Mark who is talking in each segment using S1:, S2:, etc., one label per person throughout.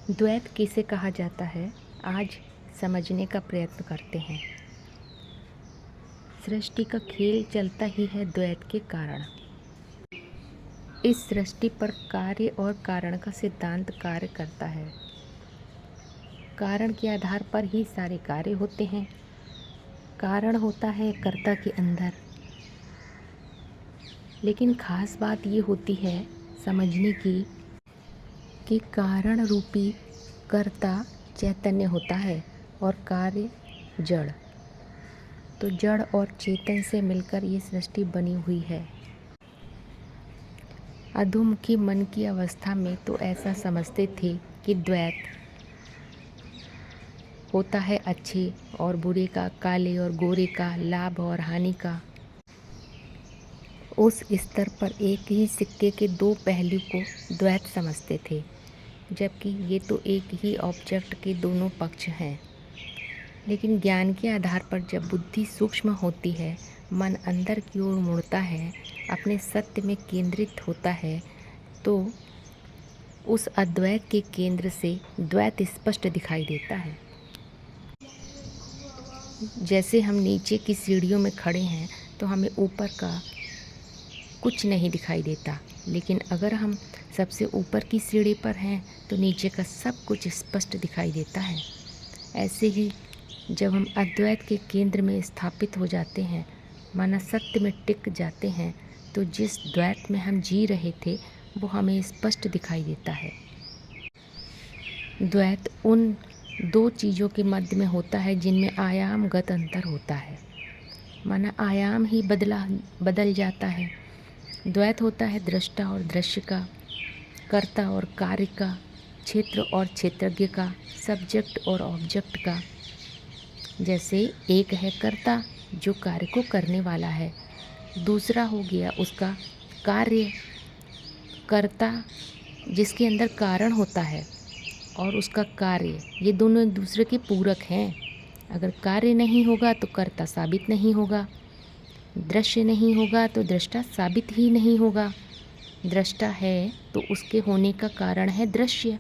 S1: द्वैत किसे कहा जाता है, आज समझने का प्रयत्न करते हैं। सृष्टि का खेल चलता ही है द्वैत के कारण। इस सृष्टि पर कार्य और कारण का सिद्धांत कार्य करता है। कारण के आधार पर ही सारे कार्य होते हैं। कारण होता है कर्ता के अंदर। लेकिन खास बात ये होती है समझने की कि कारण रूपी कर्ता चैतन्य होता है और कार्य जड़। तो जड़ और चेतन से मिलकर ये सृष्टि बनी हुई है। अधोमुखी मन की अवस्था में तो ऐसा समझते थे कि द्वैत होता है अच्छे और बुरे का, काले और गोरे का, लाभ और हानि का। उस स्तर पर एक ही सिक्के के दो पहलू को द्वैत समझते थे, जबकि ये तो एक ही ऑब्जेक्ट के दोनों पक्ष हैं। लेकिन ज्ञान के आधार पर जब बुद्धि सूक्ष्म होती है, मन अंदर की ओर मुड़ता है, अपने सत्य में केंद्रित होता है, तो उस अद्वैत के केंद्र से द्वैत स्पष्ट दिखाई देता है। जैसे हम नीचे की सीढ़ियों में खड़े हैं तो हमें ऊपर का कुछ नहीं दिखाई देता, लेकिन अगर हम सबसे ऊपर की सीढ़ी पर हैं तो नीचे का सब कुछ स्पष्ट दिखाई देता है। ऐसे ही जब हम अद्वैत के केंद्र में स्थापित हो जाते हैं, माना सत्य में टिक जाते हैं, तो जिस द्वैत में हम जी रहे थे वो हमें स्पष्ट दिखाई देता है। द्वैत उन दो चीज़ों के मध्य में होता है जिनमें आयामगत अंतर होता है, माना आयाम ही बदल जाता है। द्वैत होता है दृष्टा और दृश्य का, कर्ता और कार्य का, क्षेत्र और क्षेत्रज्ञ का, सब्जेक्ट और ऑब्जेक्ट का। जैसे एक है कर्ता जो कार्य को करने वाला है, दूसरा हो गया उसका कार्य कर्ता जिसके अंदर कारण होता है और उसका कार्य। ये दोनों एक दूसरे के पूरक हैं। अगर कार्य नहीं होगा तो कर्ता साबित नहीं होगा, दृश्य नहीं होगा तो दृष्टा साबित ही नहीं होगा। दृष्टा है तो उसके होने का कारण है दृश्य।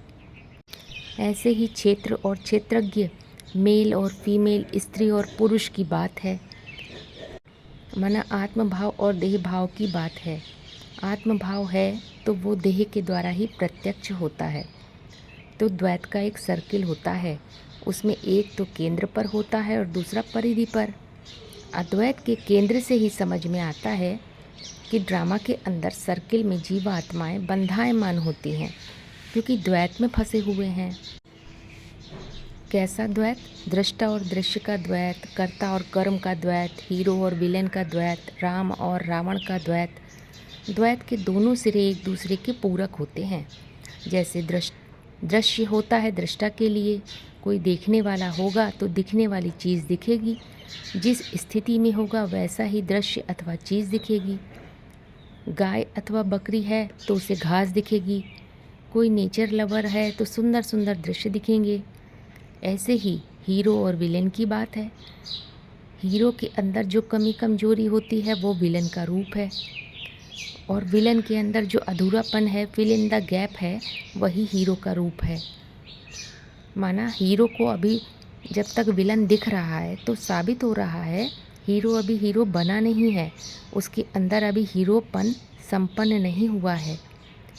S1: ऐसे ही क्षेत्र और क्षेत्रज्ञ, मेल और फीमेल, स्त्री और पुरुष की बात है, माना आत्मभाव और देह भाव की बात है। आत्मभाव है तो वो देह के द्वारा ही प्रत्यक्ष होता है। तो द्वैत का एक सर्किल होता है, उसमें एक तो केंद्र पर होता है और दूसरा परिधि पर। अद्वैत के केंद्र से ही समझ में आता है कि ड्रामा के अंदर सर्किल में जीवात्माएं बंधायमान होती हैं, क्योंकि द्वैत में फंसे हुए हैं। कैसा द्वैत? दृष्टा और दृश्य का द्वैत, कर्ता और कर्म का द्वैत, हीरो और विलेन का द्वैत, राम और रावण का द्वैत। द्वैत के दोनों सिरे एक दूसरे के पूरक होते हैं। जैसे दृश्य होता है दृष्टा के लिए, कोई देखने वाला होगा तो दिखने वाली चीज़ दिखेगी, जिस स्थिति में होगा वैसा ही दृश्य अथवा चीज़ दिखेगी। गाय अथवा बकरी है तो उसे घास दिखेगी, कोई नेचर लवर है तो सुंदर सुंदर दृश्य दिखेंगे। ऐसे ही हीरो और विलेन की बात है। हीरो के अंदर जो कमी कमजोरी होती है वो विलेन का रूप है, और विलेन के अंदर जो अधूरापन है, फिल इन द गैप है, वही हीरो का रूप है। माना हीरो को अभी जब तक विलन दिख रहा है तो साबित हो रहा है हीरो अभी हीरो बना नहीं है, उसके अंदर अभी हीरोपन संपन्न नहीं हुआ है।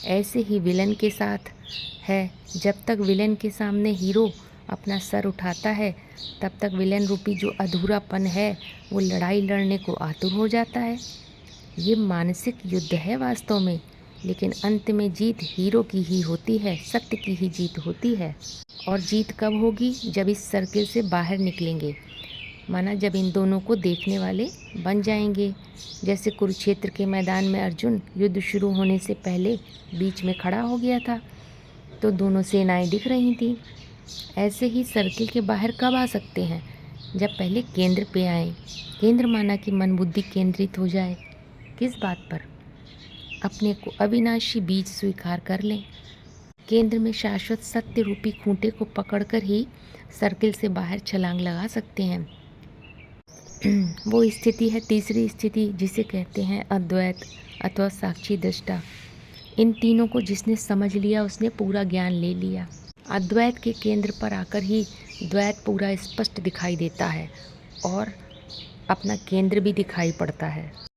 S1: ऐसे ही विलन के साथ है, जब तक विलन के सामने हीरो अपना सर उठाता है तब तक विलेन रूपी जो अधूरापन है वो लड़ाई लड़ने को आतुर हो जाता है। ये मानसिक युद्ध है वास्तव में, लेकिन अंत में जीत हीरो की ही होती है, सत्य की ही जीत होती है। और जीत कब होगी? जब इस सर्किल से बाहर निकलेंगे, माना जब इन दोनों को देखने वाले बन जाएंगे। जैसे कुरुक्षेत्र के मैदान में अर्जुन युद्ध शुरू होने से पहले बीच में खड़ा हो गया था तो दोनों सेनाएं दिख रही थीं। ऐसे ही सर्किल के बाहर कब आ सकते हैं? जब पहले केंद्र पे आए। केंद्र माना कि मन बुद्धि केंद्रित हो जाए। किस बात पर? अपने को अविनाशी बीज स्वीकार कर लें। केंद्र में शाश्वत सत्य रूपी खूंटे को पकड़कर ही सर्किल से बाहर छलांग लगा सकते हैं। वो स्थिति है तीसरी स्थिति, जिसे कहते हैं अद्वैत अथवा साक्षी दृष्टा। इन तीनों को जिसने समझ लिया उसने पूरा ज्ञान ले लिया। अद्वैत के केंद्र पर आकर ही द्वैत पूरा स्पष्ट दिखाई देता है और अपना केंद्र भी दिखाई पड़ता है।